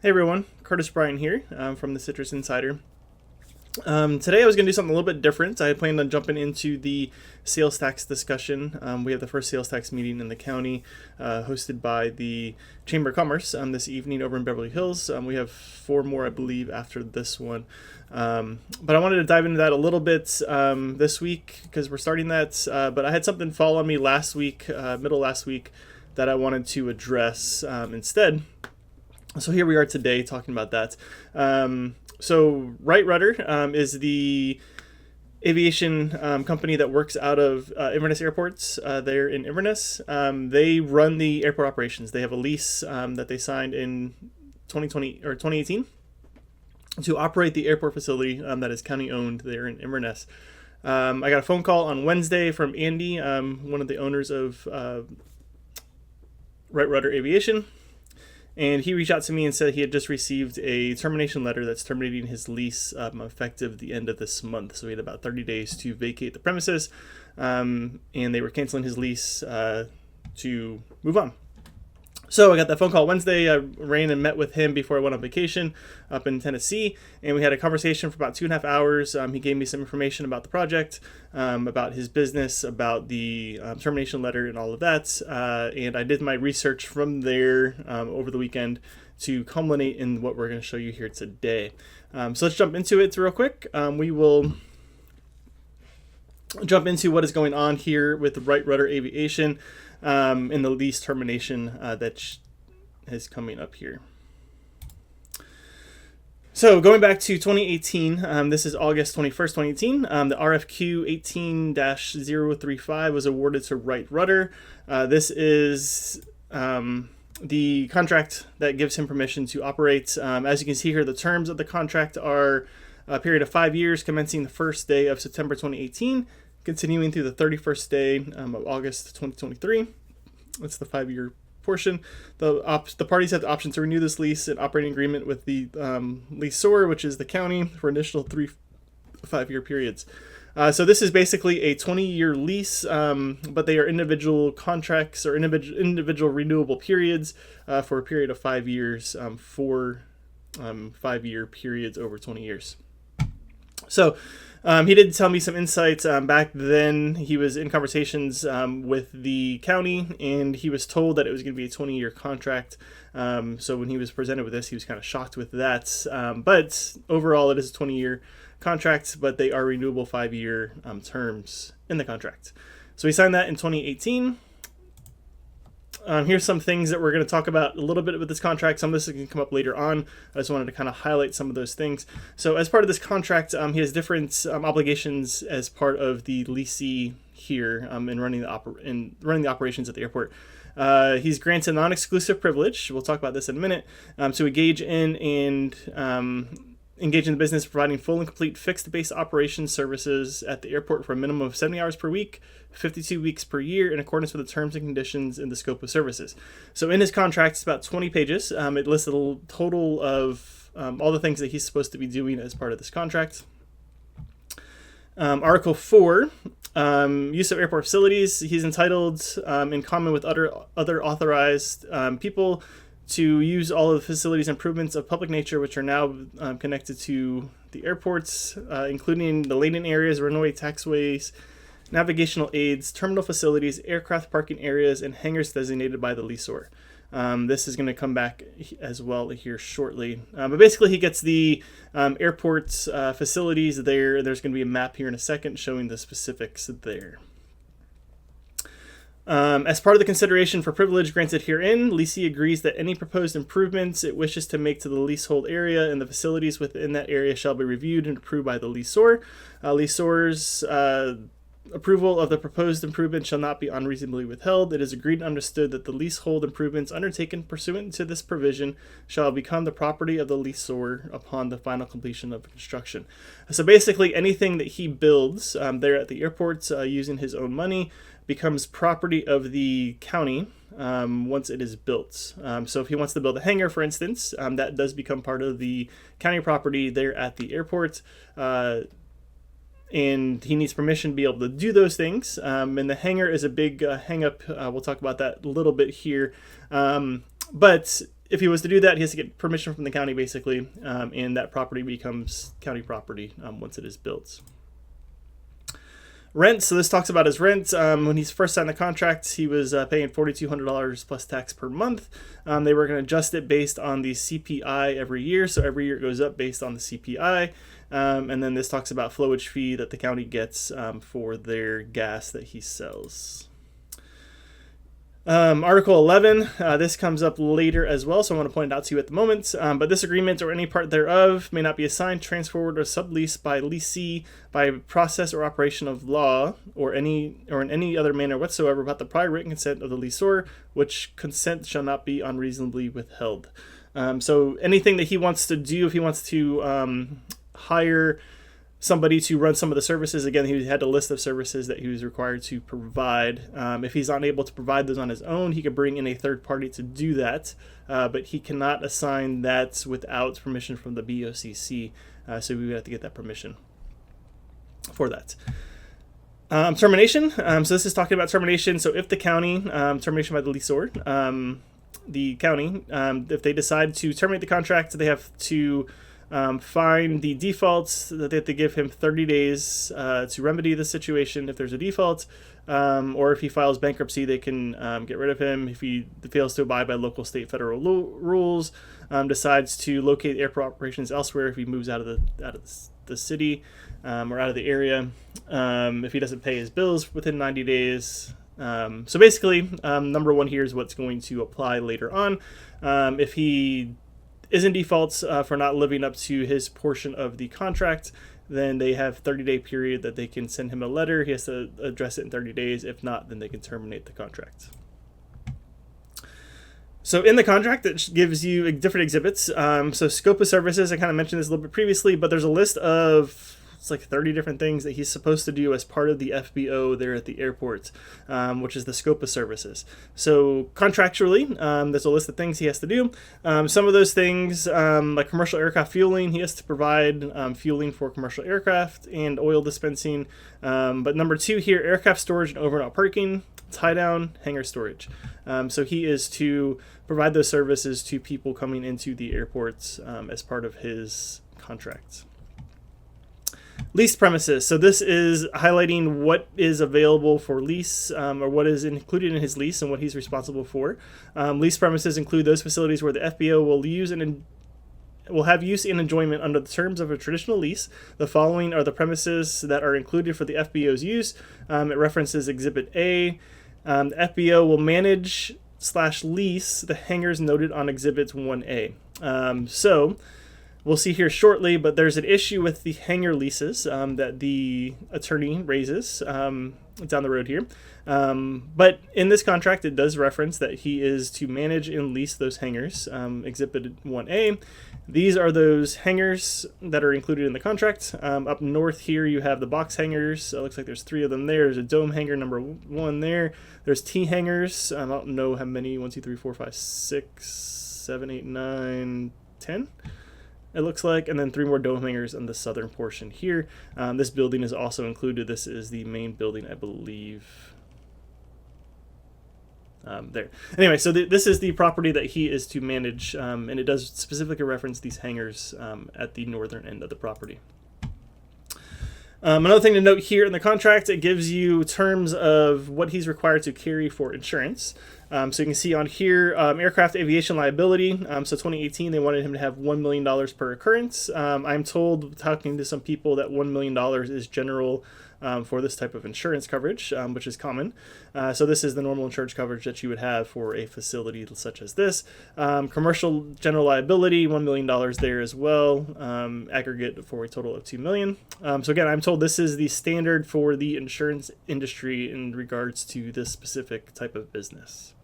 Hey everyone, Curtis Bryan here from the Citrus Insider. Today I was going to do something a little bit different. I had planned on jumping into the sales tax discussion. We have the first sales tax meeting in the county hosted by the Chamber of Commerce this evening over in Beverly Hills. We have 4 more, I believe, after this one. But I wanted to dive into that a little bit this week because we're starting that. But I had something fall on me last week, middle last week, that I wanted to address instead. So here we are today talking about that. So Right Rudder is the aviation company that works out of Inverness Airports. They're in Inverness. They run the airport operations. They have a lease that they signed in 2020 or 2018 to operate the airport facility that is county owned there in Inverness. I got a phone call on Wednesday from Andy, one of the owners of Right Rudder Aviation. And he reached out to me and said he had just received a termination letter that's terminating his lease effective the end of this month. So he had about 30 days to vacate the premises, and they were canceling his lease to move on. So I got that phone call Wednesday. I ran and met with him before I went on vacation up in Tennessee, and we had a conversation for about 2.5 hours. He gave me some information about the project, about his business, about the termination letter and all of that, and I did my research from there over the weekend to culminate in what we're going to show you here today. So let's jump into it real quick. We will jump into what is going on here with Right Rudder Aviation in the lease termination that is coming up here. So going back to 2018, this is August 21st, 2018, the RFQ 18-035 was awarded to Right Rudder. This is the contract that gives him permission to operate. As you can see here, the terms of the contract are a period of 5 years commencing the first day of September 2018, continuing through the 31st day of August 2023. That's the 5-year portion. The parties have the option to renew this lease and operating agreement with the lessor, which is the county, for initial 3 5-year periods. So this is basically a 20-year lease, but they are individual contracts or individual renewable periods for a period of 5 years, 4 5-year periods over 20 years. So he did tell me some insights. Back then, he was in conversations with the county, and he was told that it was going to be a 20-year contract. So when he was presented with this, he was kind of shocked with that. But overall, it is a 20-year contract, but they are renewable 5-year terms in the contract. So he signed that in 2018. Here's some things that we're going to talk about a little bit with this contract. Some of this can come up later on. I just wanted to kind of highlight some of those things. So as part of this contract, he has different obligations as part of the leasee here in running the operations at the airport. He's granted non-exclusive privilege. We'll talk about this in a minute. To engage in the business of providing full and complete fixed base operations services at the airport for a minimum of 70 hours per week, 52 weeks per year, in accordance with the terms and conditions in the scope of services. So in his contract, it's about 20 pages. It lists a total of all the things that he's supposed to be doing as part of this contract. Article 4, use of airport facilities. He's entitled, in common with other authorized people, to use all of the facilities improvements of public nature which are now connected to the airports, including the landing areas, runway taxiways, navigational aids, terminal facilities, aircraft parking areas, and hangars designated by the lessor. This is going to come back as well here shortly. But basically, he gets the airport's facilities there. There's going to be a map here in a second showing the specifics there. As part of the consideration for privilege granted herein, lessee agrees that any proposed improvements it wishes to make to the leasehold area and the facilities within that area shall be reviewed and approved by the lessor. Lessor's approval of the proposed improvement shall not be unreasonably withheld. It is agreed and understood that the leasehold improvements undertaken pursuant to this provision shall become the property of the lessor upon the final completion of construction. So basically, anything that he builds there at the airport using his own money becomes property of the county once it is built. So if he wants to build a hangar, for instance, that does become part of the county property there at the airport. And he needs permission to be able to do those things. And the hangar is a big hang-up. We'll talk about that a little bit here. But if he was to do that, he has to get permission from the county, basically, and that property becomes county property once it is built. Rent. So this talks about his rent. When he first signed the contract, he was paying $4,200 plus tax per month. They were going to adjust it based on the CPI every year. So every year it goes up based on the CPI. And then this talks about flowage fee that the county gets for their gas that he sells. Article 11, this comes up later as well, so I want to point it out to you at the moment. But this agreement or any part thereof may not be assigned, transferred, or subleased by leasee by process or operation of law or in any other manner whatsoever without the prior written consent of the leaseor, which consent shall not be unreasonably withheld. So anything that he wants to do, if he wants to hire somebody to run some of the services. Again, he had a list of services that he was required to provide. If he's unable to provide those on his own, he could bring in a third party to do that, but he cannot assign that without permission from the BOCC, so we would have to get that permission for that. Termination. So this is talking about termination. So if the county, termination by the leaseor, the county, if they decide to terminate the contract, they have to find the defaults, that they have to give him 30 days to remedy the situation if there's a default, or if he files bankruptcy, they can get rid of him. If he fails to abide by local, state, federal rules, decides to locate airport operations elsewhere, if he moves out of the city or out of the area, if he doesn't pay his bills within 90 days. So basically, number one here is what's going to apply later on. If he is in default for not living up to his portion of the contract, then they have 30-day period that they can send him a letter. He has to address it in 30 days. If not, then they can terminate the contract. So in the contract, it gives you different exhibits. So scope of services, I kind of mentioned this a little bit previously, but there's a list of, it's like 30 different things that he's supposed to do as part of the FBO there at the airport, which is the scope of services. So contractually, there's a list of things he has to do. Some of those things, like commercial aircraft fueling, he has to provide fueling for commercial aircraft and oil dispensing. But number two here, aircraft storage and over and out parking, tie down, hangar storage. So he is to provide those services to people coming into the airports as part of his contract. Leased premises. So this is highlighting what is available for lease, or what is included in his lease and what he's responsible for. Leased premises include those facilities where the FBO will have use and enjoyment under the terms of a traditional lease. The following are the premises that are included for the FBO's use. It references Exhibit A. The FBO will manage/lease the hangars noted on Exhibit 1A. So we'll see here shortly, but there's an issue with the hangar leases that the attorney raises down the road here. But in this contract, it does reference that he is to manage and lease those hangars. Exhibit 1A. These are those hangars that are included in the contract. Up north here, you have the box hangars. It looks like there's 3 of them there. There's a dome hangar number 1 there. There's T hangars. I don't know how many. 1, 2, 3, 4, 5, 6, 7, 8, 9, 10. It looks like, and then 3 more dome hangars on the southern portion here. This building is also included. This is the main building, I believe. There. Anyway, so this is the property that he is to manage, and it does specifically reference these hangars at the northern end of the property. Another thing to note here in the contract, it gives you terms of what he's required to carry for insurance. So you can see on here, aircraft aviation liability. So 2018, they wanted him to have $1 million per occurrence. I'm told, talking to some people, that $1 million is general for this type of insurance coverage, which is common. So this is the normal insurance coverage that you would have for a facility such as this. Commercial general liability, $1 million there as well, aggregate for a total of $2 million. So again, I'm told this is the standard for the insurance industry in regards to this specific type of business.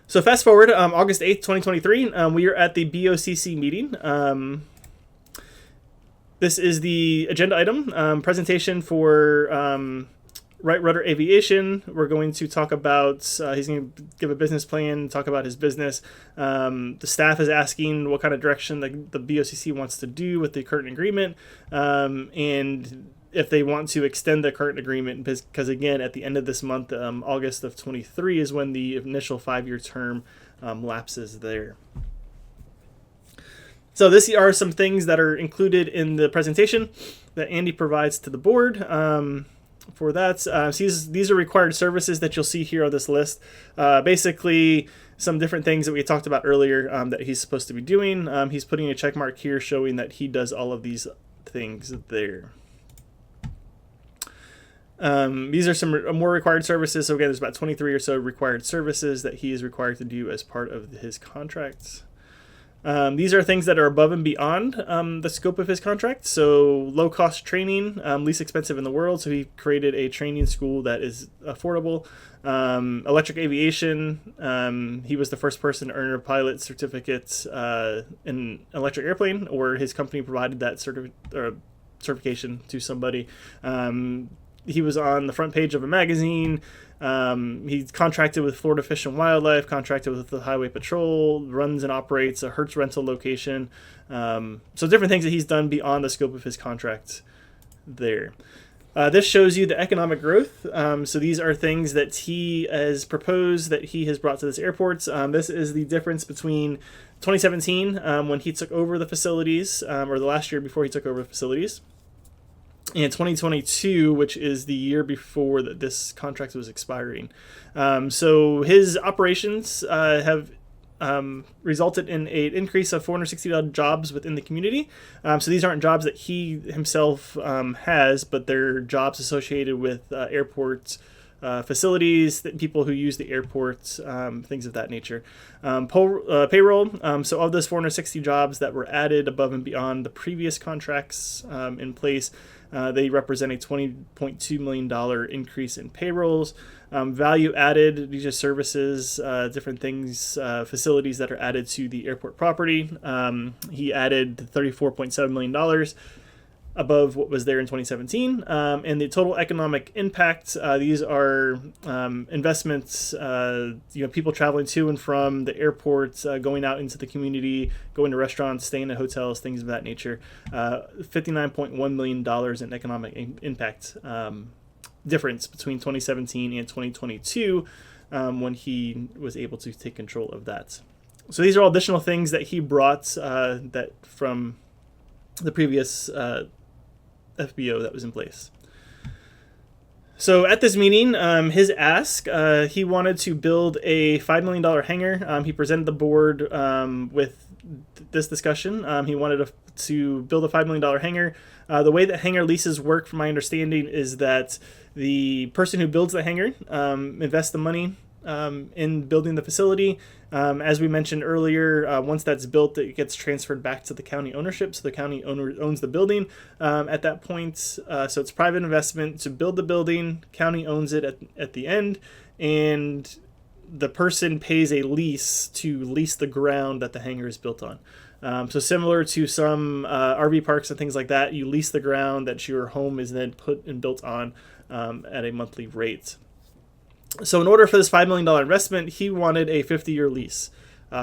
So fast forward, August 8th, 2023, we are at the BOCC meeting. This is the agenda item, presentation for Right Rudder Aviation. We're going to talk about, he's going to give a business plan, talk about his business. The staff is asking what kind of direction the BOCC wants to do with the current agreement. And if they want to extend the current agreement, because again, at the end of this month, August of 23 is when the initial 5-year term lapses there. So these are some things that are included in the presentation that Andy provides to the board. For that, so these are required services that you'll see here on this list. Basically, some different things that we talked about earlier that he's supposed to be doing. He's putting a check mark here showing that he does all of these things there. These are some more required services. So again, there's about 23 or so required services that he is required to do as part of his contracts. These are things that are above and beyond the scope of his contract. So low-cost training, least expensive in the world. So he created a training school that is affordable. Electric aviation, he was the first person to earn a pilot certificate in an electric airplane, or his company provided that certification to somebody. He was on the front page of a magazine. He's contracted with Florida Fish and Wildlife, contracted with the Highway Patrol, runs and operates a Hertz rental location. So different things that he's done beyond the scope of his contract there. This shows you the economic growth. So these are things that he has proposed that he has brought to this airport. This is the difference between 2017 when he took over the facilities, or the last year before he took over the facilities, and 2022, which is the year before that this contract was expiring. So his operations have resulted in an increase of 460 jobs within the community. So these aren't jobs that he himself has, but they're jobs associated with airports, facilities, people who use the airports, things of that nature. Payroll, so of those 460 jobs that were added above and beyond the previous contracts in place, they represent a $20.2 million increase in payrolls. Value added, these are services, different things, facilities that are added to the airport property. He added $34.7 million above what was there in 2017. And the total economic impact, these are investments, people traveling to and from the airports, going out into the community, going to restaurants, staying at hotels, things of that nature. $59.1 million in economic impact difference between 2017 and 2022 when he was able to take control of that. So these are all additional things that he brought that from the previous FBO that was in place. So at this meeting, his ask, he wanted to build a $5 million hangar. He presented the board with this discussion. He wanted to build a $5 million hangar. The way that hangar leases work, from my understanding, is that the person who builds the hangar invests the money in building the facility. As we mentioned earlier, once that's built, it gets transferred back to the county ownership. So the county owner owns the building at that point. So it's private investment to build the building. County owns it at the end. And the person pays a lease to lease the ground that the hangar is built on. So similar to some RV parks and things like that, you lease the ground that your home is then put and built on at a monthly rate. So in order for this $5 million investment, he wanted a 50-year lease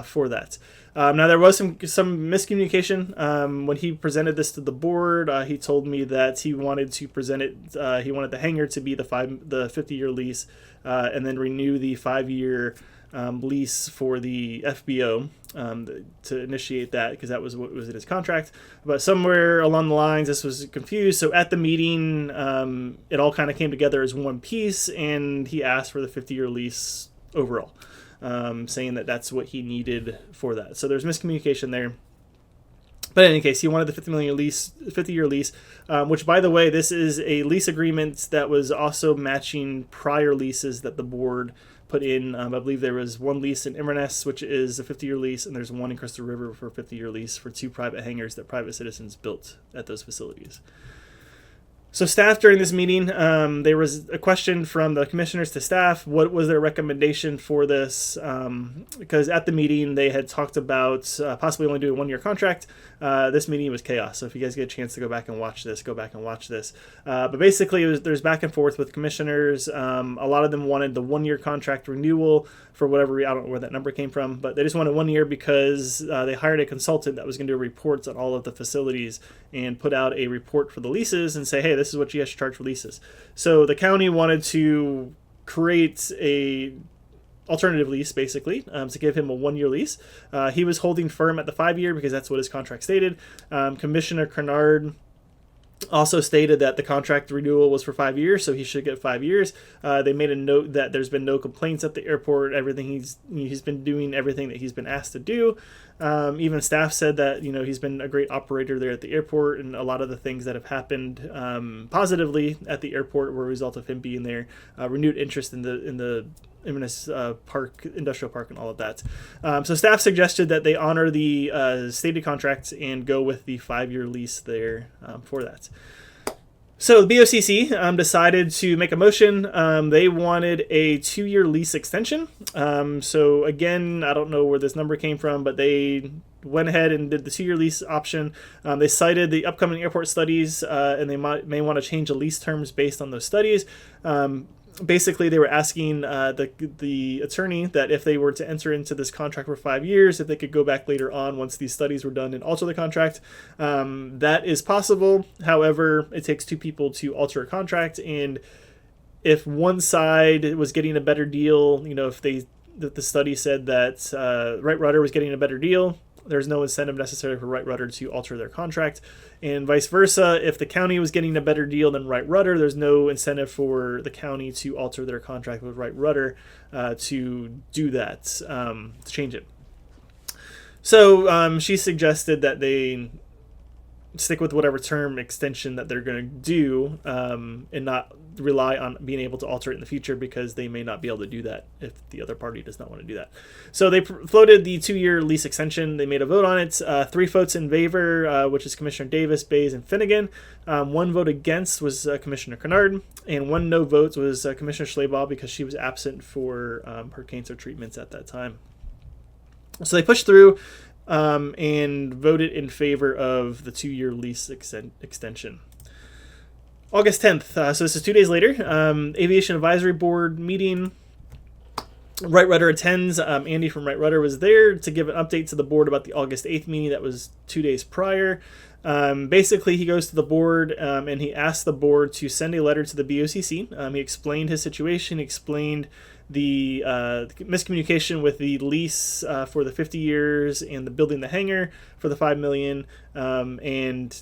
for that. Now, there was some miscommunication. When he presented this to the board, he told me that he wanted to present it, he wanted the hangar to be the 50-year lease and then renew the 5-year lease for the FBO to initiate that, because that was what was in his contract. But somewhere along the lines, this was confused. So at the meeting, it all kind of came together as one piece, and he asked for the 50-year lease overall, saying that that's what he needed for that. So there's miscommunication there. But in any case, he wanted the 50-year lease, which, by the way, this is a lease agreement that was also matching prior leases that the board put in. I believe there was one lease in Inverness, which is a 50-year lease, and there's one in Crystal River for a 50-year lease for 2 private hangars that private citizens built at those facilities. So staff, during this meeting, there was a question from the commissioners to staff. What was their recommendation for this? Because at the meeting, they had talked about possibly only doing a 1-year contract. This meeting was chaos. So if you guys get a chance to go back and watch this, go back and watch this. But basically, there's back and forth with commissioners. A lot of them wanted the 1-year contract renewal for whatever reason. I don't know where that number came from, but they just wanted 1 year because they hired a consultant that was going to do reports on all of the facilities and put out a report for the leases and say, hey, this is what you guys should charge for leases. So the county wanted to create a alternative lease, basically, to give him a 1-year lease. He was holding firm at the 5-year because that's what his contract stated. Commissioner Kennard also stated that the contract renewal was for 5 years, so he should get 5 years. They made a note that there's been no complaints at the airport. Everything he's been doing everything that he's been asked to do. Even staff said that he's been a great operator there at the airport, and a lot of the things that have happened positively at the airport were a result of him being there. Renewed interest in the Inverness Park, industrial park, and all of that. So staff suggested that they honor the stated contracts and go with the 5-year lease there for that. So the BOCC decided to make a motion. They wanted a 2-year lease extension. So again, I don't know where this number came from, but they went ahead and did the 2-year lease option. They cited the upcoming airport studies, and they may want to change the lease terms based on those studies. Basically, they were asking the attorney that if they were to enter into this contract for 5 years, if they could go back later on once these studies were done and alter the contract. That is possible. However, it takes 2 people to alter a contract, and if one side was getting a better deal, if the study said that Right Rudder was getting a better deal, there's no incentive necessary for Right Rudder to alter their contract, and vice versa. If the county was getting a better deal than Right Rudder, there's no incentive for the county to alter their contract with Right Rudder to do that, to change it. So she suggested that they stick with whatever term extension that they're going to do, and not rely on being able to alter it in the future, because they may not be able to do that if the other party does not want to do that. So they floated the 2-year lease extension. They made a vote on it. 3 votes in favor, which is Commissioner Davis, Bays, and Finnegan. 1 vote against was Commissioner Kennard, and 1 no vote was Commissioner Schleybaugh, because she was absent for her cancer treatments at that time. So they pushed through and voted in favor of the 2-year lease extension. August 10th, so this is 2 days later, Aviation Advisory Board meeting. Right Rudder attends. Andy from Right Rudder was there to give an update to the board about the August 8th meeting that was 2 days prior. Basically, he goes to the board and he asked the board to send a letter to the BOCC. He explained his situation, explained the miscommunication with the lease for the 50 years and the building the hangar for the $5 million, and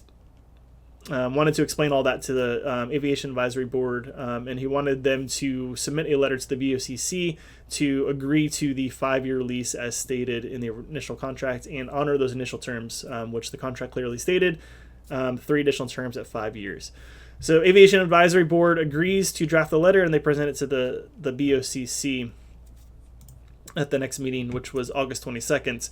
wanted to explain all that to the Aviation Advisory Board, and he wanted them to submit a letter to the BOCC to agree to the 5-year lease as stated in the initial contract and honor those initial terms, which the contract clearly stated, 3 additional terms at 5 years. So Aviation Advisory Board agrees to draft the letter, and they present it to the BOCC at the next meeting, which was August 22nd.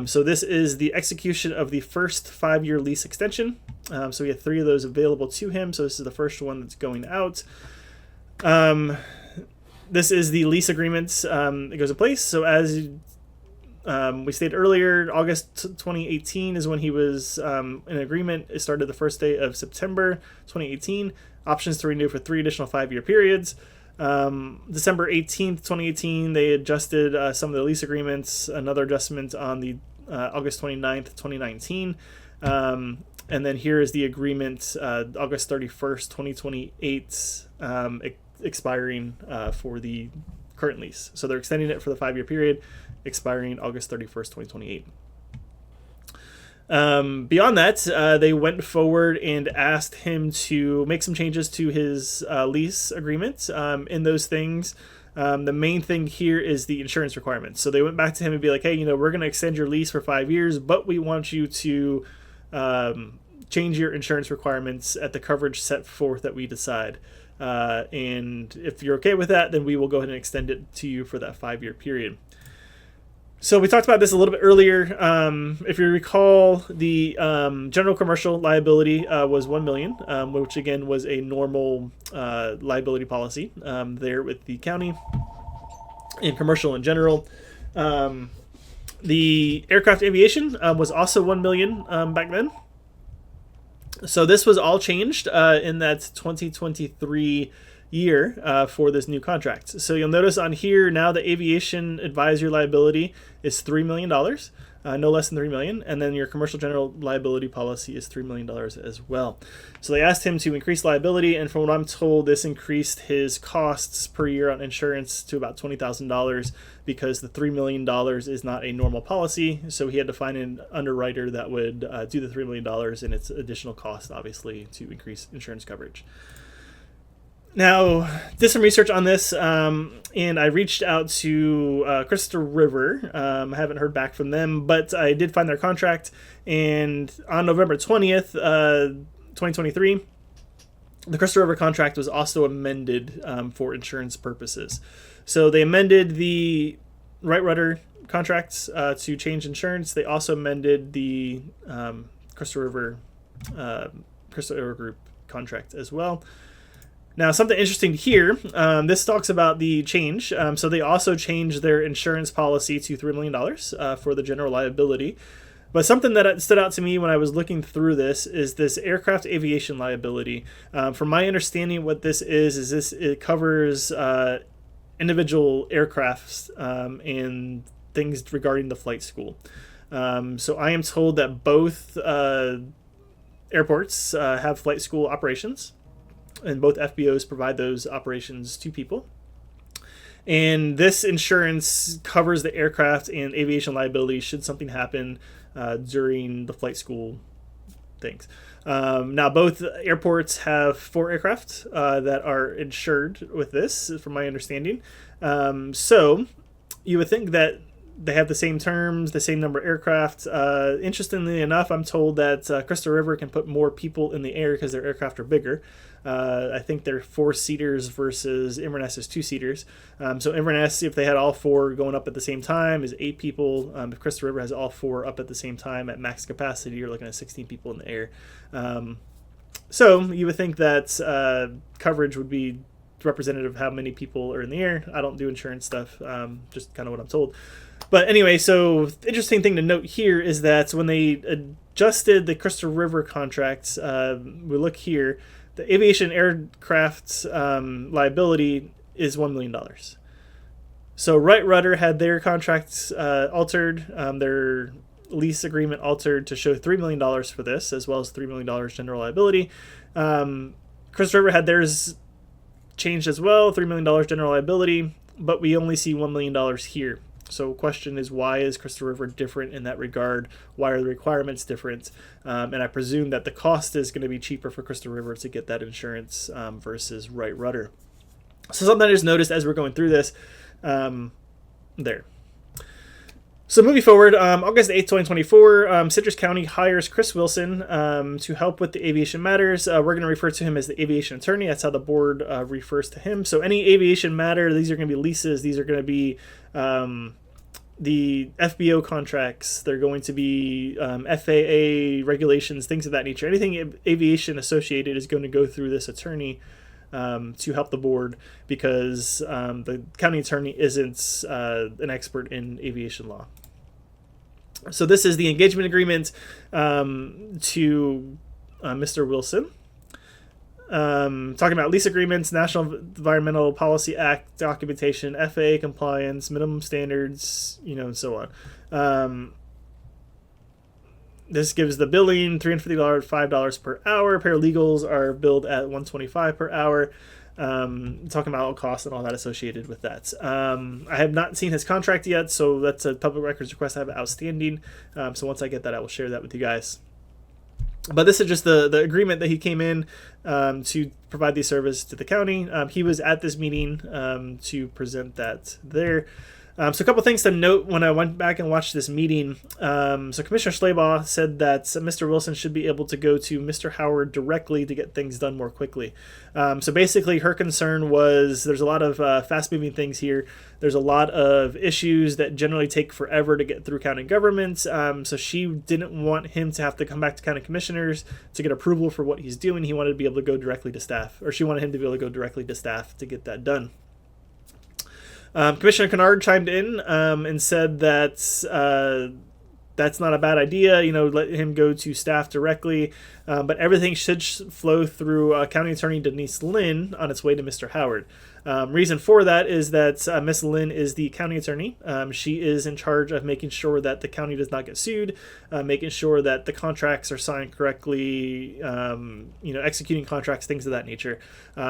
So this is the execution of the first 5-year lease extension. So we have 3 of those available to him. So this is the first one that's going out. This is the lease agreement that goes in place. So as we stated earlier, August 2018 is when he was in agreement. It started the first day of September 2018. Options to renew for 3 additional 5-year periods. December 18th, 2018, they adjusted some of the lease agreements, another adjustment on the August 29th, 2019. And then here is the agreement, August 31st, 2028, expiring for the current lease. So they're extending it for the 5-year period, expiring August 31st, 2028. Beyond that, they went forward and asked him to make some changes to his lease agreement. In those things, the main thing here is the insurance requirements. So they went back to him and be like, hey, we're going to extend your lease for 5 years, but we want you to change your insurance requirements at the coverage set forth that we decide. And if you're okay with that, then we will go ahead and extend it to you for that 5-year period. So we talked about this a little bit earlier. If you recall, the general commercial liability was $1 million, which again was a normal liability policy there with the county and commercial in general. The aircraft aviation was also $1 million back then. So this was all changed in that 2023 year for this new contract. So you'll notice on here now the aviation advisory liability is $3 million. no less than $3 million, and then your commercial general liability policy is $3 million as well. So they asked him to increase liability, and from what I'm told, this increased his costs per year on insurance to about $20,000 because the $3 million is not a normal policy. So he had to find an underwriter that would do the $3 million, and it's additional cost, obviously, to increase insurance coverage. Now, did some research on this, and I reached out to Crystal River. I haven't heard back from them, but I did find their contract, and on November 20th, 2023, the Crystal River contract was also amended for insurance purposes. So they amended the Right Rudder contracts to change insurance. They also amended the Crystal River Group contract as well. Now, something interesting here, this talks about the change. So they also changed their insurance policy to $3 million for the general liability. But something that stood out to me when I was looking through this is this aircraft aviation liability. From my understanding, what this is it covers individual aircrafts and things regarding the flight school. So I am told that both airports have flight school operations, and both FBOs provide those operations to people. And this insurance covers the aircraft and aviation liability should something happen during the flight school things. Now, both airports have 4 aircraft that are insured with this, from my understanding. So you would think that they have the same terms, the same number of aircraft. Interestingly enough, I'm told that Crystal River can put more people in the air because their aircraft are bigger. I think they're 4-seaters versus Inverness is 2-seaters. So Inverness, if they had all 4 going up at the same time, is 8 people. If Crystal River has all 4 up at the same time at max capacity, you're looking at 16 people in the air. So you would think that coverage would be representative of how many people are in the air. I don't do insurance stuff, just kind of what I'm told. But anyway, so the interesting thing to note here is that when they adjusted the Crystal River contracts, we look here, the aviation aircraft liability is $1 million. So Right Rudder had their contracts altered, their lease agreement altered to show $3 million for this, as well as $3 million general liability. Crystal River had theirs changed as well, $3 million general liability, but we only see $1 million here. So question is, why is Crystal River different in that regard? Why are the requirements different? And I presume that the cost is going to be cheaper for Crystal River to get that insurance versus Right Rudder. So something I just noticed as we're going through this there. So moving forward, August 8th, 2024, Citrus County hires Chris Wilson to help with the aviation matters. We're going to refer to him as the aviation attorney. That's how the board refers to him. So any aviation matter, these are going to be leases. These are going to be the FBO contracts. They're going to be FAA regulations, things of that nature. Anything aviation associated is going to go through this attorney to help the board, because the county attorney isn't an expert in aviation law. So this is the engagement agreement to Mr. Wilson. Talking about lease agreements, National Environmental Policy Act documentation, FAA compliance, minimum standards, and so on. This gives the billing $350, $5 per hour. Paralegals are billed at $125 per hour. Talking about all costs and all that associated with that. I have not seen his contract yet, so that's a public records request I have outstanding. So once I get that, I will share that with you guys. But this is just the agreement that he came in to provide these services to the county. He was at this meeting to present that there. So a couple things to note when I went back and watched this meeting. So Commissioner Schleybaugh said that Mr. Wilson should be able to go to Mr. Howard directly to get things done more quickly. So basically her concern was there's a lot of fast-moving things here. There's a lot of issues that generally take forever to get through county government. So she didn't want him to have to come back to county commissioners to get approval for what he's doing. He wanted to be able to go directly to staff, or she wanted him to be able to go directly to staff to get that done. Commissioner Kennard chimed in and said that that's not a bad idea. Let him go to staff directly. but everything should flow through County Attorney Denise Lynn on its way to Mr. Howard. Reason for that is that Miss Lynn is the county attorney. She is in charge of making sure that the county does not get sued, making sure that the contracts are signed correctly, executing contracts, things of that nature.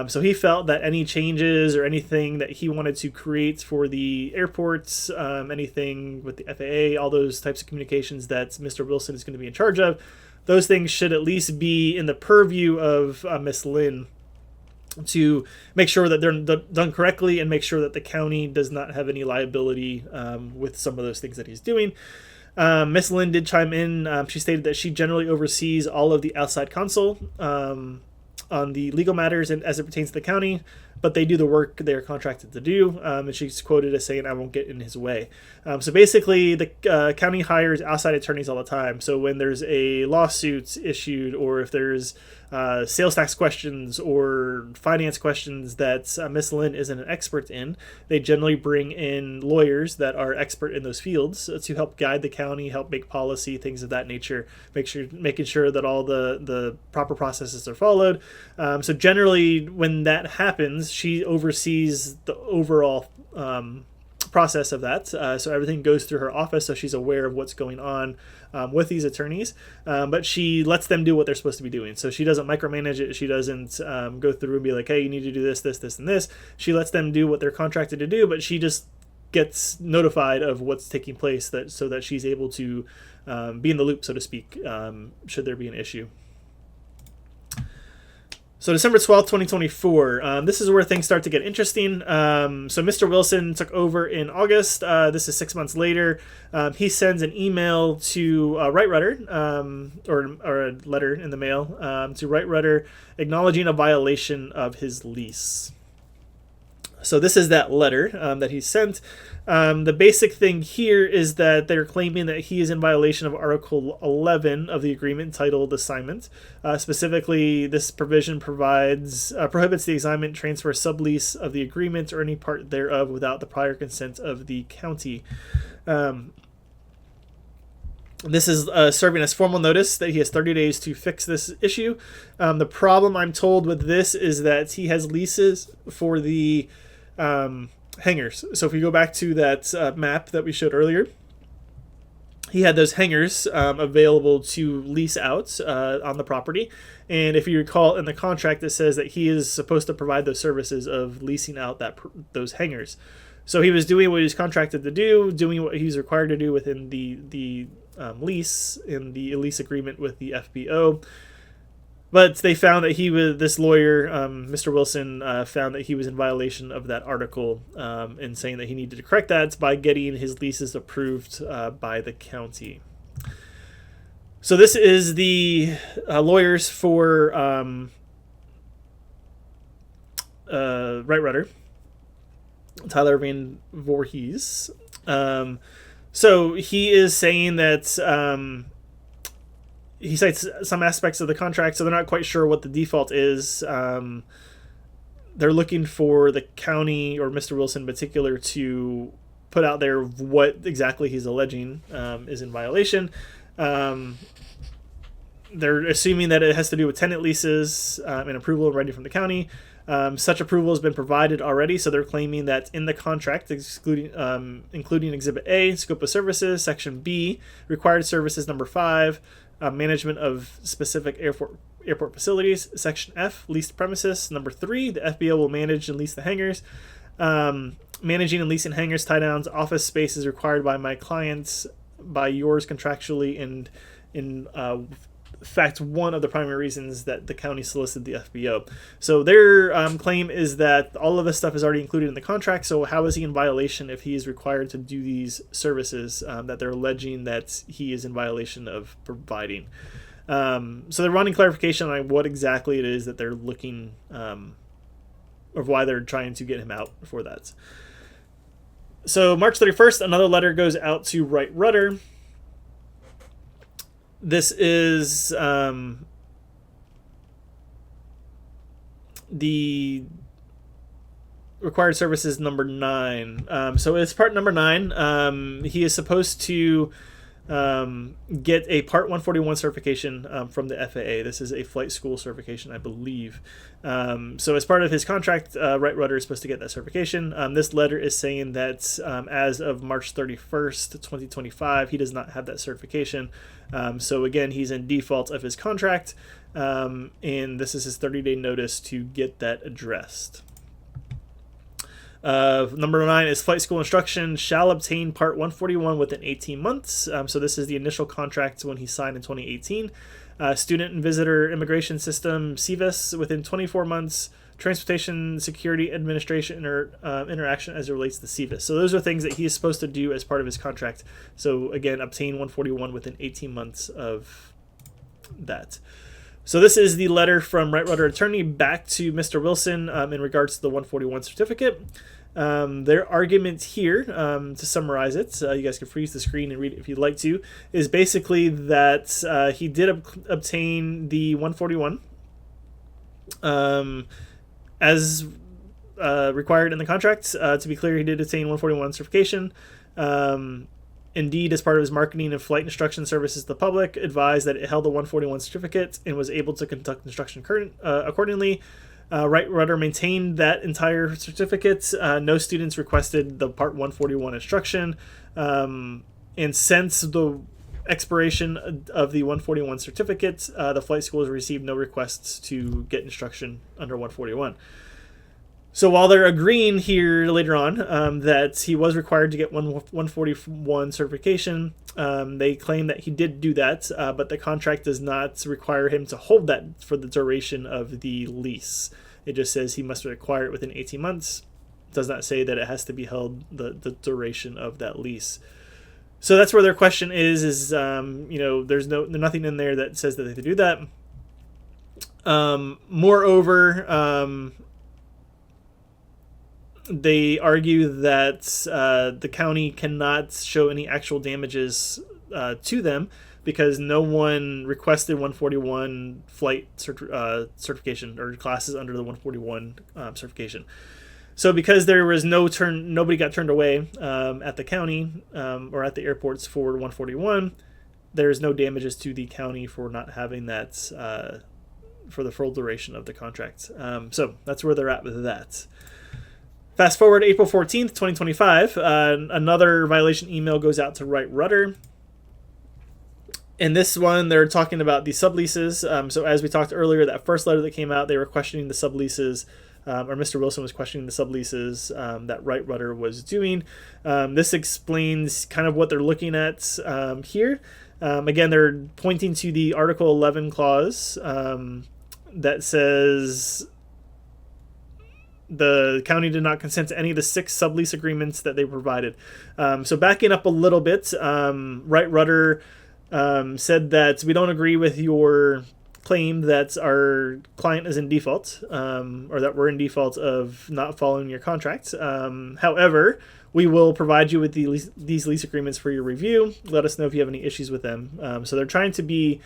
So he felt that any changes or anything that he wanted to create for the airports, anything with the FAA, all those types of communications that Mr. Wilson is going to be in charge of, those things should at least be in the purview of Miss Lynn, to make sure that they're done correctly and make sure that the county does not have any liability with some of those things that he's doing. Miss Lynn did chime in. She stated that she generally oversees all of the outside counsel on the legal matters and as it pertains to the county, but they do the work they are contracted to do. And she's quoted as saying, "I won't get in his way." So basically, the county hires outside attorneys all the time. So when there's a lawsuit issued, or if there's sales tax questions or finance questions that Miss Lynn isn't an expert in, they generally bring in lawyers that are expert in those fields to help guide the county, help make policy, things of that nature, making sure that all the proper processes are followed. So generally, when that happens, she oversees the overall process of that. So everything goes through her office, so she's aware of what's going on with these attorneys, but she lets them do what they're supposed to be doing. So she doesn't micromanage it. She doesn't go through and be like, hey, you need to do this, this, this, and this. She lets them do what they're contracted to do, but she just gets notified of what's taking place so that she's able to be in the loop, so to speak, should there be an issue. So December 12th, 2024, this is where things start to get interesting. So Mr. Wilson took over in August. This is 6 months later. He sends an email to Right Rudder, or a letter in the mail to Right Rudder acknowledging a violation of his lease. So this is that letter that he sent. The basic thing here is that they're claiming that he is in violation of Article 11 of the agreement titled Assignment. Specifically, this provision prohibits the assignment, transfer, sublease of the agreement or any part thereof without the prior consent of the county. This is serving as formal notice that he has 30 days to fix this issue. The problem, I'm told, with this is that he has leases for the hangars. So if we go back to that map that we showed earlier, he had those hangars available to lease out on the property. And if you recall, in the contract, it says that he is supposed to provide those services of leasing out those hangars. So he was doing what he was contracted to do, doing what he's required to do within the lease, in the lease agreement with the FBO. But they found that this lawyer, Mr. Wilson, found that he was in violation of that article, and saying that he needed to correct that by getting his leases approved by the county. So this is the lawyers for Right Rudder, Tyler Van Voorhees. So he is saying that he cites some aspects of the contract, so they're not quite sure what the default is. They're looking for the county, or Mr. Wilson in particular, to put out there what exactly he's alleging is in violation. They're assuming that it has to do with tenant leases and approval already from the county. Such approval has been provided already, so they're claiming that in the contract, including Exhibit A, scope of services, Section B, required services number 5, management of specific airport facilities, Section F, leased premises, number 3, the FBO will manage and lease the hangars. Managing and leasing hangars, tie downs, office space is required by my clients, by yours contractually, and in fact, one of the primary reasons that the county solicited the FBO. So their claim is that all of this stuff is already included in the contract, so how is he in violation if he is required to do these services that they're alleging that he is in violation of providing? So they're wanting clarification on what exactly it is that they're looking, or why they're trying to get him out for that. So March 31st, another letter goes out to Right Rudder. This is the required services number 9. So it's part number 9. He is supposed to get a Part 141 certification from the FAA. This is a flight school certification, I believe. So as part of his contract, Right Rudder is supposed to get that certification. This letter is saying that as of March 31st, 2025, he does not have that certification. So again, he's in default of his contract, and this is his 30-day notice to get that addressed. Number 9 is flight school instruction shall obtain Part 141 within 18 months. So this is the initial contract when he signed in 2018. Student and Visitor Immigration System, CVIS, within 24 months. Transportation Security Administration interaction as it relates to CVIS. So those are things that he is supposed to do as part of his contract. So again, obtain 141 within 18 months of that. So this is the letter from Right Rudder Attorney back to Mr. Wilson in regards to the 141 certificate. Their argument here, to summarize it, you guys can freeze the screen and read it if you'd like to, is basically that he did obtain the 141 as required in the contract. To be clear, he did obtain 141 certification. Indeed, as part of his marketing and flight instruction services to the public, advised that it held a 141 certificate and was able to conduct instruction accordingly. Right Rudder maintained that entire certificate. No students requested the Part 141 instruction. And since the expiration of the 141 certificate, the flight schools received no requests to get instruction under 141. So while they're agreeing here later on that he was required to get 141 certification, they claim that he did do that, but the contract does not require him to hold that for the duration of the lease. It just says he must acquire it within 18 months. It does not say that it has to be held the duration of that lease. So that's where their question is there's nothing in there that says that they have to do that. Moreover, they argue that the county cannot show any actual damages to them because no one requested 141 flight certification or classes under the 141 certification. So because there was nobody got turned away at the county or at the airports for 141, there's no damages to the county for not having that for the full duration of the contract. So that's where they're at with that. Fast forward April 14th, 2025, another violation email goes out to Right Rudder. In this one, they're talking about the subleases. So as we talked earlier, that first letter that came out, they were questioning the subleases, or Mr. Wilson was questioning the subleases that Right Rudder was doing. This explains kind of what they're looking at here. Again, they're pointing to the Article 11 clause that says the county did not consent to any of the 6 sublease agreements that they provided. So backing up a little bit, Right Rudder said that we don't agree with your claim that our client is in default, or that we're in default of not following your contract. However, we will provide you with these lease agreements for your review. Let us know if you have any issues with them. So they're trying to be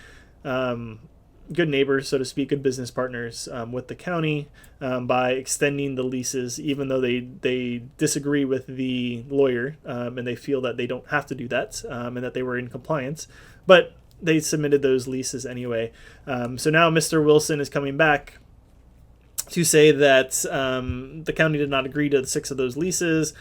good neighbors, so to speak, good business partners with the county by extending the leases, even though they disagree with the lawyer and they feel that they don't have to do that and that they were in compliance. But they submitted those leases anyway. So now Mr. Wilson is coming back to say that the county did not agree to the 6 of those leases.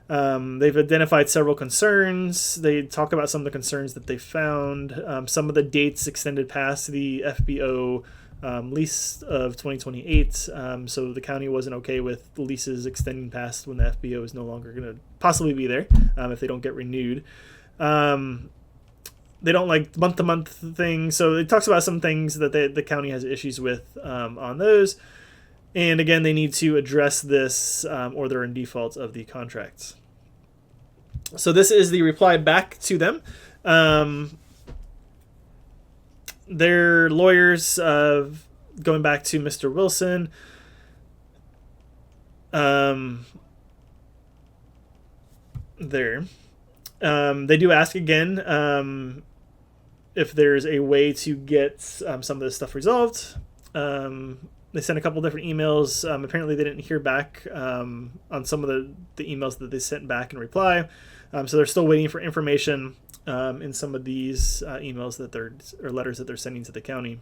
They've identified several concerns. They talk about some of the concerns that they found. Some of the dates extended past the FBO lease of 2028. So the county wasn't okay with the leases extending past when the FBO is no longer going to possibly be there if they don't get renewed. They don't like month-to-month things. So it talks about some things that the county has issues with on those. And again, they need to address this or they're in default of the contracts. So this is the reply back to them. Their lawyers, going back to Mr. Wilson, they do ask again if there's a way to get some of this stuff resolved. They sent a couple different emails. Apparently, they didn't hear back on some of the emails that they sent back in reply. So they're still waiting for information. in some of these emails that or letters that they're sending to the county.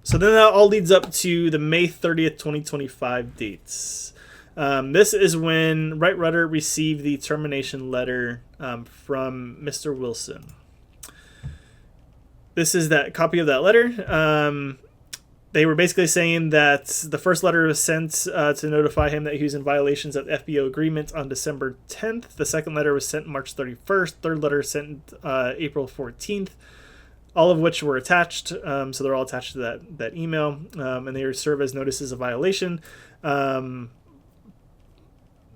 So then that all leads up to the May 30th, 2025 dates. This is when Right Rudder received the termination letter from Mr. Wilson. This is that copy of that letter. They were basically saying that the first letter was sent to notify him that he was in violations of the FBO agreement on December 10th. The second letter was sent March 31st. Third letter sent April 14th. All of which were attached, so they're all attached to that email, and they serve as notices of violation.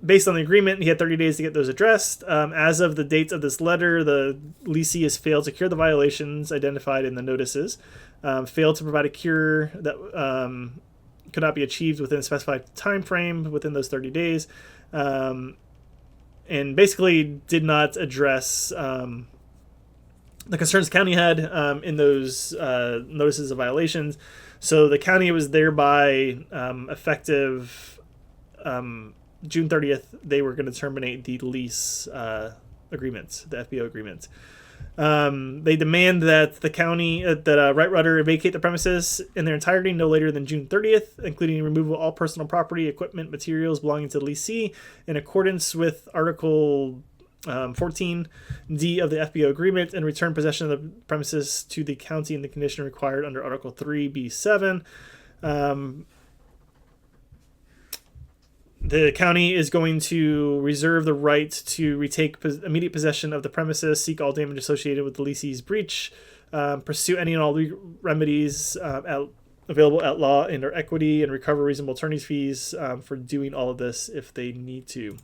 Based on the agreement, he had 30 days to get those addressed. As of the date of this letter, the leasee has failed to cure the violations identified in the notices, failed to provide a cure that could not be achieved within a specified time frame within those 30 days, and basically did not address the concerns county had in those notices of violations. So the county was thereby effective June 30th. They were going to terminate the lease agreement, the FBO agreement. They demand that the county, Right Rudder vacate the premises in their entirety no later than June 30th, including removal of all personal property, equipment, materials belonging to the leasee in accordance with Article 14D of the FBO agreement, and return possession of the premises to the county in the condition required under Article 3B7. The county is going to reserve the right to retake immediate possession of the premises, seek all damage associated with the leasee's breach, pursue any and all remedies available at law and or equity, and recover reasonable attorney's fees for doing all of this if they need to.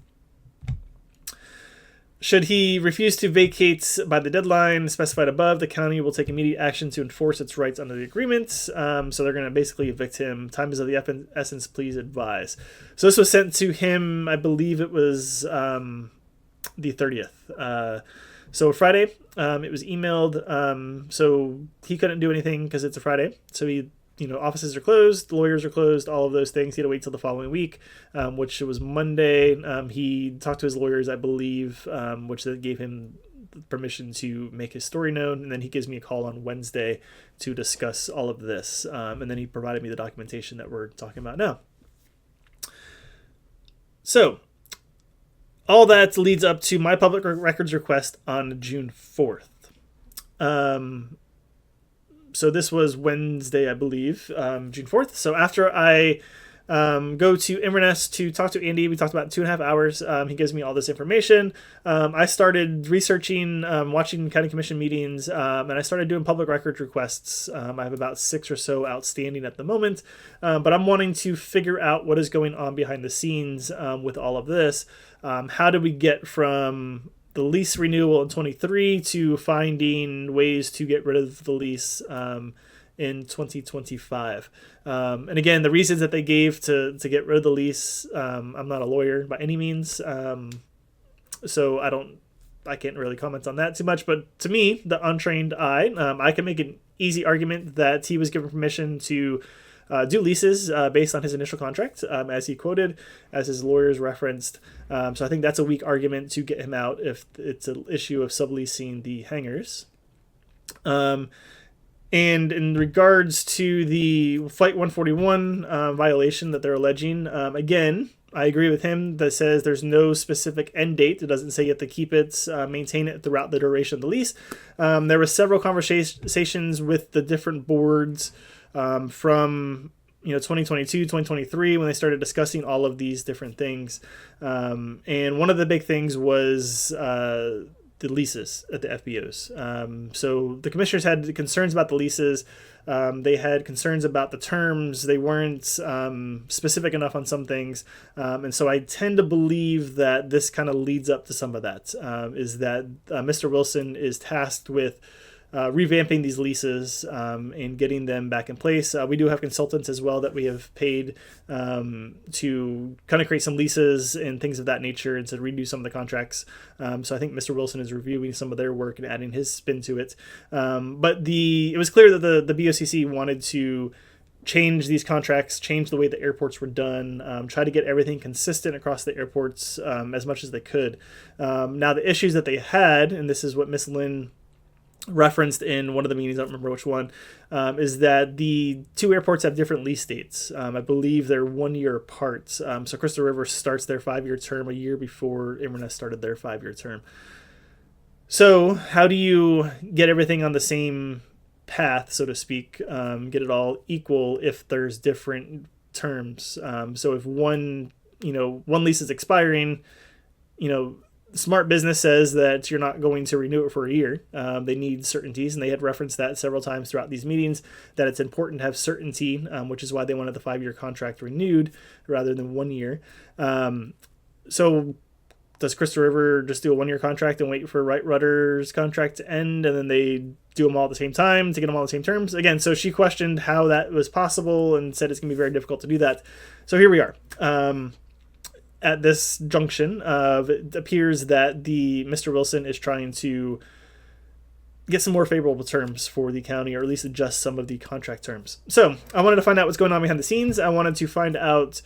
Should he refuse to vacate by the deadline specified above, the county will take immediate action to enforce its rights under the agreement. So they're going to basically evict him. Time is of the essence, please advise. So this was sent to him, I believe it was the 30th. So Friday, it was emailed. So he couldn't do anything because it's a Friday. So he, offices are closed, lawyers are closed, all of those things. He had to wait till the following week, which was Monday. He talked to his lawyers, I believe, which gave him permission to make his story known. And then he gives me a call on Wednesday to discuss all of this. And then he provided me the documentation that we're talking about now. So all that leads up to my public records request on June 4th. So this was Wednesday, I believe, June 4th. So after I go to Inverness to talk to Andy, we talked about 2.5 hours. He gives me all this information. I started researching, watching county commission meetings, and I started doing public records requests. I have about 6 or so outstanding at the moment, but I'm wanting to figure out what is going on behind the scenes with all of this. How do we get from the lease renewal in 23 to finding ways to get rid of the lease in 2025. And again, the reasons that they gave to get rid of the lease, I'm not a lawyer by any means, so I can't really comment on that too much. But to me, the untrained eye, I can make an easy argument that he was given permission to do leases based on his initial contract, as he quoted, as his lawyers referenced. So I think that's a weak argument to get him out if it's an issue of subleasing the hangars. And in regards to the Flight 141 violation that they're alleging, again, I agree with him that says there's no specific end date. It doesn't say you have to keep it, maintain it throughout the duration of the lease. There were several conversations with the different boards from 2022, 2023, when they started discussing all of these different things. And one of the big things was the leases at the FBOs. So the commissioners had concerns about the leases. They had concerns about the terms. They weren't specific enough on some things. And so I tend to believe that this kind of leads up to some of that, is that Mr. Wilson is tasked with revamping these leases and getting them back in place. We do have consultants as well that we have paid to kind of create some leases and things of that nature and to redo some of the contracts. So I think Mr. Wilson is reviewing some of their work and adding his spin to it. But it was clear that the BOCC wanted to change these contracts, change the way the airports were done, try to get everything consistent across the airports as much as they could. Now, the issues that they had, and this is what Miss Lynn referenced in one of the meetings, I don't remember which one, is that the two airports have different lease dates. I believe they're 1 year apart. So Crystal River starts their 5-year term a year before Inverness started their 5-year term. So how do you get everything on the same path, so to speak, get it all equal if there's different terms? So if one lease is expiring, smart business says that you're not going to renew it for a year. They need certainties, and they had referenced that several times throughout these meetings, that it's important to have certainty, which is why they wanted the 5-year contract renewed rather than 1 year. So does Crystal River just do a 1-year contract and wait for Right Rudder's contract to end, and then they do them all at the same time to get them all the same terms? Again, so she questioned how that was possible and said it's going to be very difficult to do that. So here we are. At this junction, it appears that Mr. Wilson is trying to get some more favorable terms for the county, or at least adjust some of the contract terms. So I wanted to find out what's going on behind the scenes. I wanted to find out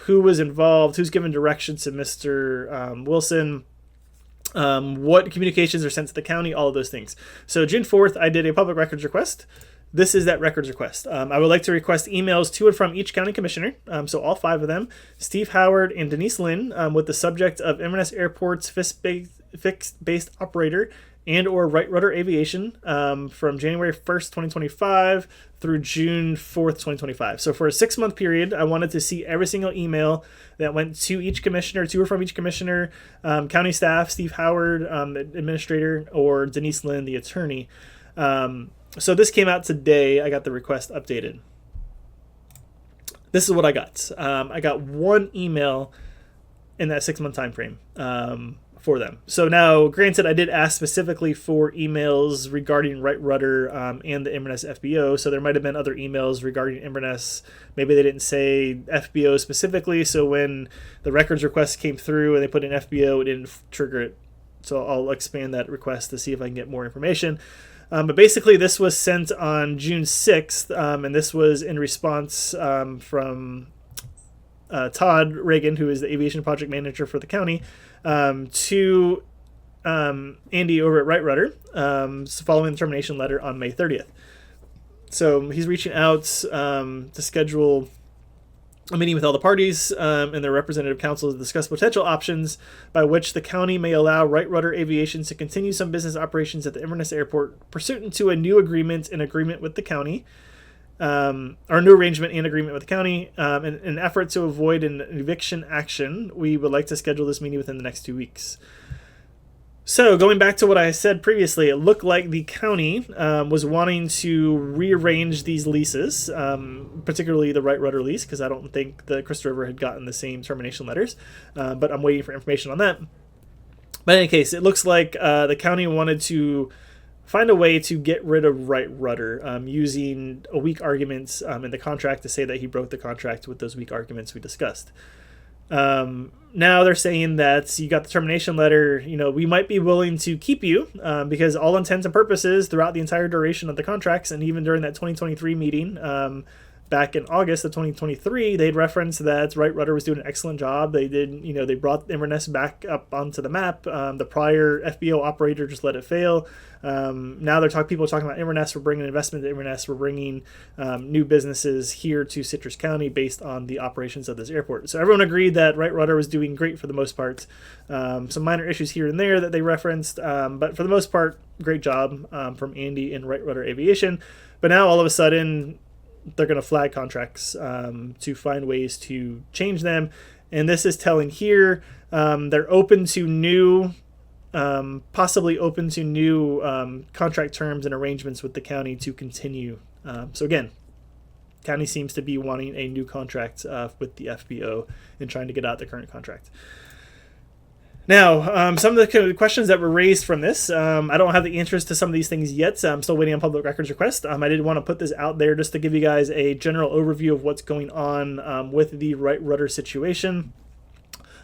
who was involved, who's given direction to Mr. Wilson, what communications are sent to the county, all of those things. So June 4th, I did a public records request. This is that records request. I would like to request emails to and from each county commissioner, so all 5 of them, Steve Howard and Denise Lynn, with the subject of Inverness Airport's fixed-based operator and or Right Rudder Aviation from January 1st, 2025 through June 4th, 2025. So for a 6-month period, I wanted to see every single email that went to each commissioner, to or from each commissioner, county staff, Steve Howard, administrator, or Denise Lynn, the attorney. So this came out today. I got the request updated. This is what I got. I got 1 email in that 6-month time frame for them. So now, granted, I did ask specifically for emails regarding Right Rudder and the Inverness FBO, so there might have been other emails regarding Inverness. Maybe they didn't say FBO specifically, so when the records request came through and they put in FBO, it didn't trigger it. So I'll expand that request to see if I can get more information. But basically, this was sent on June 6th, and this was in response from Todd Reagan, who is the aviation project manager for the county, to Andy over at Right Rudder, following the termination letter on May 30th. So he's reaching out to schedule a meeting with all the parties and their representative councils to discuss potential options by which the county may allow Right Rudder Aviation to continue some business operations at the Inverness Airport pursuant to a new agreement with the county, or new arrangement and agreement with the county. In an effort to avoid an eviction action, we would like to schedule this meeting within the next 2 weeks. So going back to what I said previously, it looked like the county was wanting to rearrange these leases, particularly the Right Rudder lease, because I don't think the Crystal River had gotten the same termination letters, but I'm waiting for information on that. But in any case, it looks like the county wanted to find a way to get rid of Right Rudder using a weak argument in the contract to say that he broke the contract with those weak arguments we discussed. Now they're saying that you got the termination letter, we might be willing to keep you because all intents and purposes throughout the entire duration of the contracts, and even during that 2023 meeting back in August of 2023, they'd referenced that Right Rudder was doing an excellent job. They did, they brought Inverness back up onto the map. The prior FBO operator just let it fail. Now people are talking about Inverness. We're bringing investment to Inverness. We're bringing new businesses here to Citrus County based on the operations of this airport. So everyone agreed that Right Rudder was doing great for the most part. Some minor issues here and there that they referenced, but for the most part, great job from Andy and Right Rudder Aviation. But now all of a sudden, they're going to flag contracts to find ways to change them. And this is telling here they're open to new, possibly open to new contract terms and arrangements with the county to continue. So again, county seems to be wanting a new contract with the FBO and trying to get out the current contract. Now, some of the questions that were raised from this, I don't have the answers to some of these things yet. So I'm still waiting on public records request. I did want to put this out there just to give you guys a general overview of what's going on with the Right Rudder situation.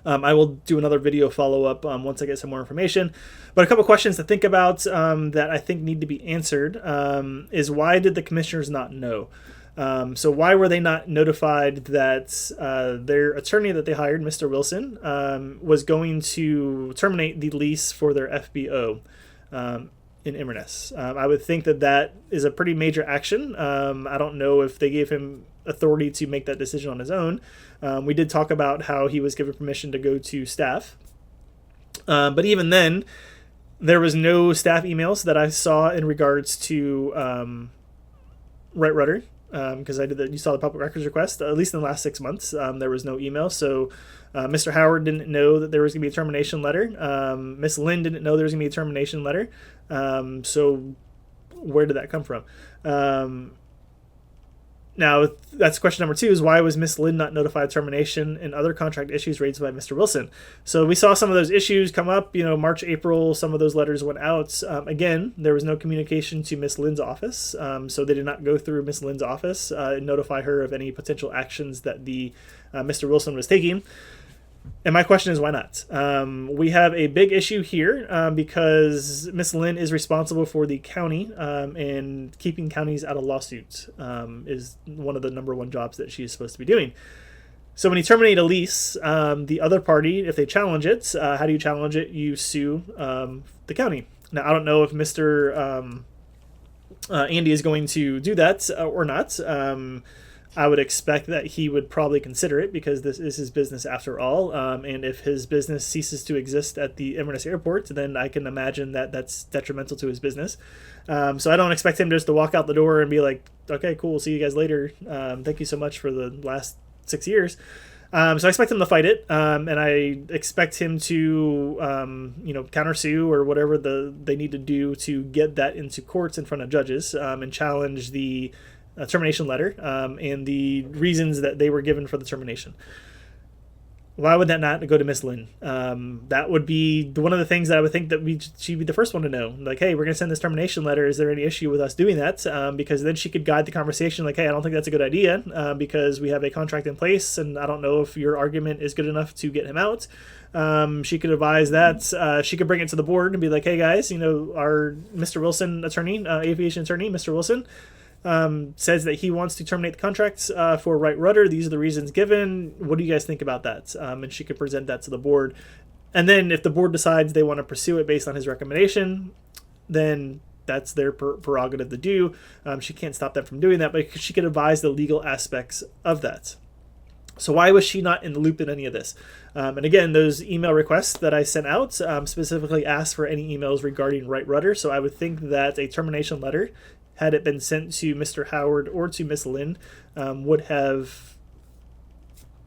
I will do another video follow-up once I get some more information. But a couple questions to think about that I think need to be answered is why did the commissioners not know? So why were they not notified that their attorney that they hired, Mr. Wilson, was going to terminate the lease for their FBO in Inverness? I would think that that is a pretty major action. I don't know if they gave him authority to make that decision on his own. We did talk about how he was given permission to go to staff. But even then, there was no staff emails that I saw in regards to Right Rudder. Because you saw the public records request, at least in the last 6 months, there was no email. So Mr. Howard didn't know that there was going to be a termination letter. Miss Lynn didn't know there was going to be a termination letter. So where did that come from? Now, that's question number 2, is why was Miss Lynn not notified of termination and other contract issues raised by Mr. Wilson? So we saw some of those issues come up, March, April, some of those letters went out. Again, there was no communication to Miss Lynn's office, so they did not go through Miss Lynn's office and notify her of any potential actions that the Mr. Wilson was taking. And my question is, why not? We have a big issue here because Miss Lynn is responsible for the county, and keeping counties out of lawsuits is one of the number one jobs that she is supposed to be doing. So when you terminate a lease, the other party, if they challenge it, how do you challenge it? You sue the county. Now, I don't know if Mr. Andy is going to do that or not. I would expect that he would probably consider it because this is his business after all. And if his business ceases to exist at the Inverness airport, then I can imagine that that's detrimental to his business. So I don't expect him just to walk out the door and be like, okay, cool, see you guys later. Thank you so much for the last 6 years. So I expect him to fight it, and I expect him to, countersue or whatever they need to do to get that into courts in front of judges and challenge the termination letter and the reasons that they were given for the termination. Why would that not go to Miss Lynn? That would be one of the things that I would think that she'd be the first one to know. Like, hey, we're going to send this termination letter. Is there any issue with us doing that? Because then she could guide the conversation like, hey, I don't think that's a good idea because we have a contract in place and I don't know if your argument is good enough to get him out. She could advise that. She could bring it to the board and be like, hey, guys, our Mr. Wilson attorney, aviation attorney, Mr. Wilson, says that he wants to terminate the contracts for Right Rudder. These are the reasons given. What do you guys think about that? And she could present that to the board. And then if the board decides they want to pursue it based on his recommendation, then that's their prerogative to do. She can't stop them from doing that, but she could advise the legal aspects of that. So why was she not in the loop in any of this? And again, those email requests that I sent out specifically asked for any emails regarding Right Rudder. So I would think that a termination letter, had it been sent to Mr. Howard or to Miss Lynn, would have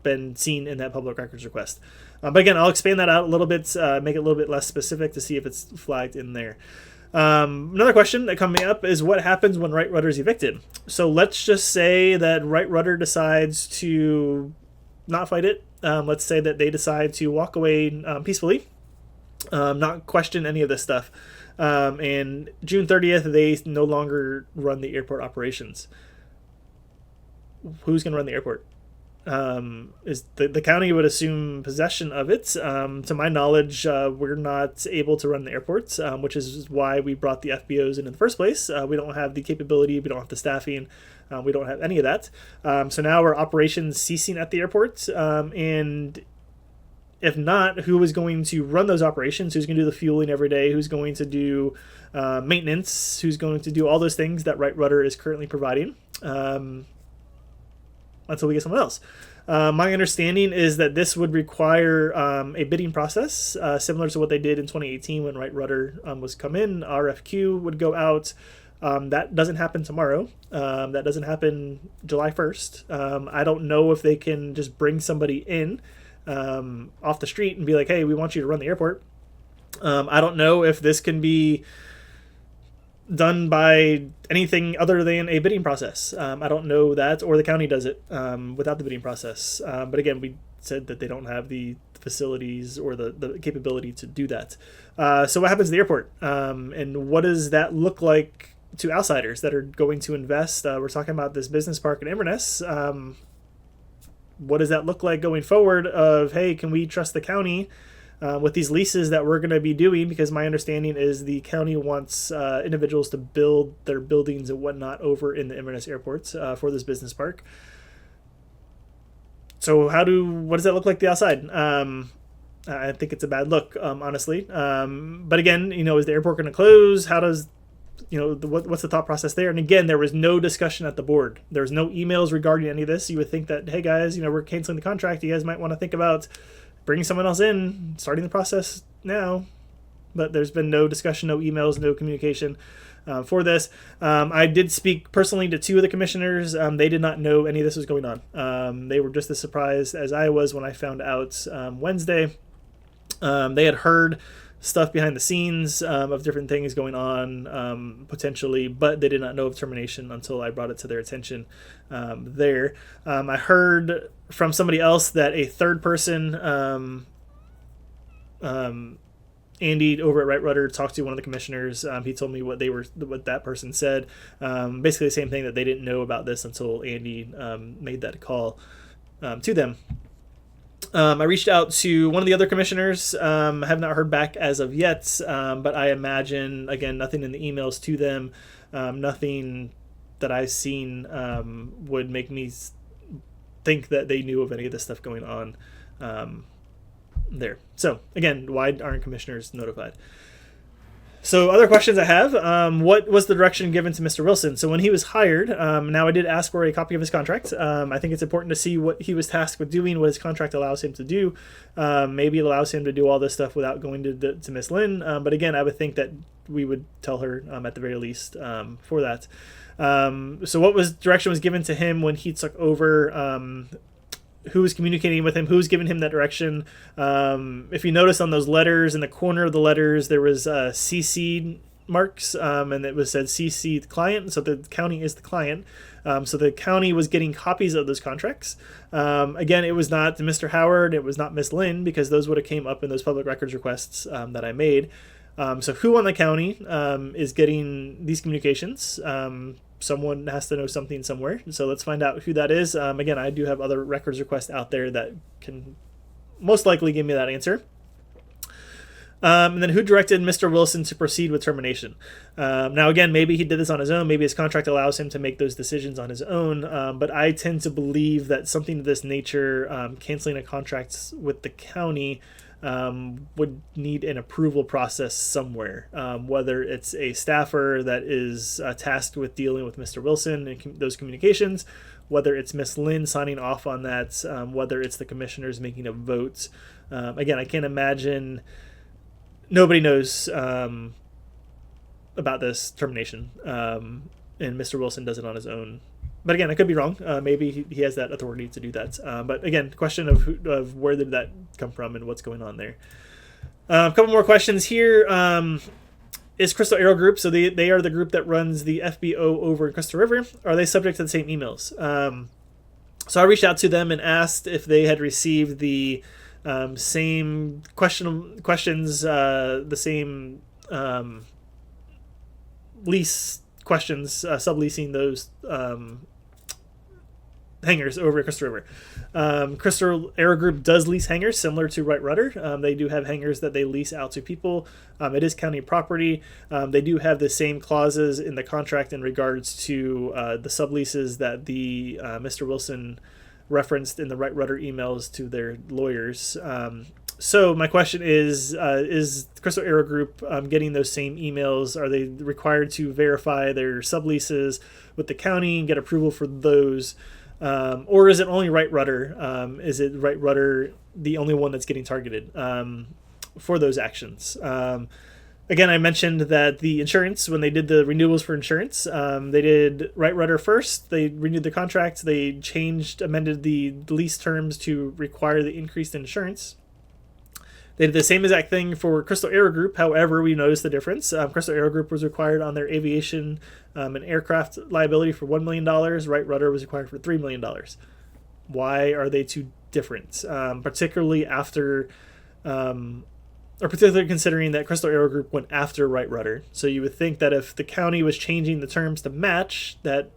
been seen in that public records request. But again, I'll expand that out a little bit, make it a little bit less specific to see if it's flagged in there. Another question that coming up is what happens when Right Rudder is evicted? So let's just say that Right Rudder decides to not fight it. Let's say that they decide to walk away peacefully, not question any of this stuff. And June 30th, they no longer run the airport operations. Who's going to run the airport? Is the county would assume possession of it. To my knowledge, we're not able to run the airports, which is why we brought the FBOs in the first place. We don't have the capability. We don't have the staffing. We don't have any of that. So now our operations ceasing at the airport. And if not, who is going to run those operations? Who's going to do the fueling every day? Who's going to do maintenance? Who's going to do all those things that Right Rudder is currently providing until we get someone else? My understanding is that this would require a bidding process similar to what they did in 2018 when Right Rudder was come in. RFQ would go out. That doesn't happen tomorrow. That doesn't happen July 1st. I don't know if they can just bring somebody in off the street and be like, hey, we want you to run the airport. I don't know if this can be done by anything other than a bidding process. I don't know that, or the county does it without the bidding process. But again, we said that they don't have the facilities or the capability to do that. So what happens to the airport? And what does that look like to outsiders that are going to invest? We're talking about this business park in Inverness. What does that look like going forward of, hey, can we trust the county with these leases that we're going to be doing, because my understanding is the county wants individuals to build their buildings and whatnot over in the Inverness airports for this business park. So what does that look like the outside? I think it's a bad look, honestly. But again, is the airport going to close? How does what's the thought process there? And again, there was no discussion at the board. There was no emails regarding any of this. You would think that, hey guys, we're canceling the contract. You guys might want to think about bringing someone else in, starting the process now. But there's been no discussion, no emails, no communication for this. I did speak personally to 2 of the commissioners. They did not know any of this was going on. They were just as surprised as I was when I found out Wednesday. They had heard stuff behind the scenes of different things going on potentially, but they did not know of termination until I brought it to their attention there. I heard from somebody else that a third person, Andy over at Right Rudder, talked to one of the commissioners. He told me what that person said. Basically the same thing, that they didn't know about this until Andy made that call to them. I reached out to one of the other commissioners. I have not heard back as of yet, but I imagine, again, nothing in the emails to them, nothing that I've seen would make me think that they knew of any of this stuff going on there. So, again, why aren't commissioners notified? So other questions I have, what was the direction given to Mr. Wilson? So when he was hired, now I did ask for a copy of his contract. I think it's important to see what he was tasked with doing, what his contract allows him to do. Maybe it allows him to do all this stuff without going to Miss Lynn. But again, I would think that we would tell her at the very least for that. So what direction was given to him when he took over? Who was communicating with him, who was giving him that direction. If you notice on those letters, in the corner of the letters, there was CC marks, and it was said CC the client, so the county is the client. So the county was getting copies of those contracts. Again, it was not Mr. Howard, it was not Miss Lynn, because those would have came up in those public records requests that I made. So who on the county is getting these communications? Someone has to know something somewhere. So let's find out who that is. Again, I do have other records requests out there that can most likely give me that answer. And then who directed Mr. Wilson to proceed with termination? Now, again, maybe he did this on his own. Maybe his contract allows him to make those decisions on his own. But I tend to believe that something of this nature, canceling a contract with the county, would need an approval process somewhere, whether it's a staffer that is tasked with dealing with Mr. Wilson and those communications, whether it's Miss Lynn signing off on that, whether it's the commissioners making a vote. Again, I can't imagine, nobody knows about this termination, and Mr. Wilson does it on his own. But again, I could be wrong. Maybe he has that authority to do that. But again, question of where did that come from and what's going on there. A couple more questions here. Is Crystal Aero Group, so they are the group that runs the FBO over in Crystal River, are they subject to the same emails? So I reached out to them and asked if they had received the same questions, the same lease questions, subleasing those hangars over at Crystal River. Crystal Aero Group does lease hangars similar to Right Rudder. They do have hangars that they lease out to people. It is county property. They do have the same clauses in the contract in regards to the subleases that the Mr. Wilson referenced in the Right Rudder emails to their lawyers. So my question is Crystal Aero Group getting those same emails? Are they required to verify their subleases with the county and get approval for those? Or is it only Right Rudder? Is it Right Rudder the only one that's getting targeted for those actions? Again, I mentioned that the insurance, when they did the renewals for insurance, they did Right Rudder first. They renewed the contract. They amended the lease terms to require the increased insurance. They did the same exact thing for Crystal Aero Group. However, we noticed the difference. Crystal Aero Group was required on their aviation and aircraft liability for $1 million. Right Rudder was required for $3 million. Why are they two different? Particularly considering that Crystal Aero Group went after Right Rudder. So you would think that if the county was changing the terms to match, that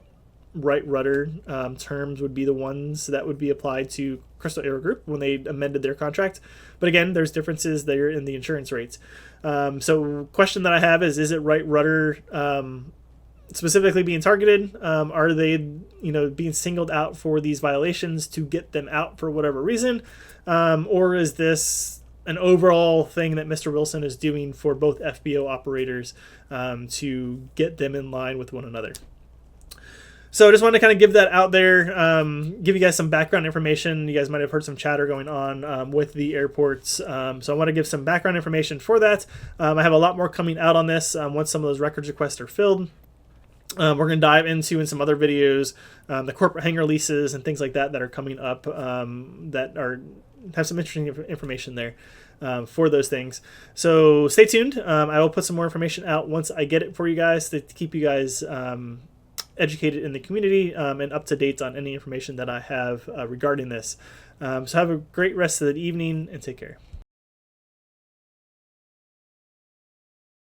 Right Rudder terms would be the ones that would be applied to Crystal Aero Group when they amended their contract. But again, there's differences there in the insurance rates. So question that I have is it Right Rudder specifically being targeted? Are they, being singled out for these violations to get them out for whatever reason? Or is this an overall thing that Mr. Wilson is doing for both FBO operators to get them in line with one another? So I just wanted to kind of give that out there, give you guys some background information. You guys might have heard some chatter going on with the airports. So I want to give some background information for that. I have a lot more coming out on this once some of those records requests are filled. We're going to dive into in some other videos the corporate hangar leases and things like that are coming up that have some interesting information there for those things. So stay tuned. I will put some more information out once I get it for you guys to keep you guys educated in the community and up to date on any information that I have regarding this. So have a great rest of the evening and take care.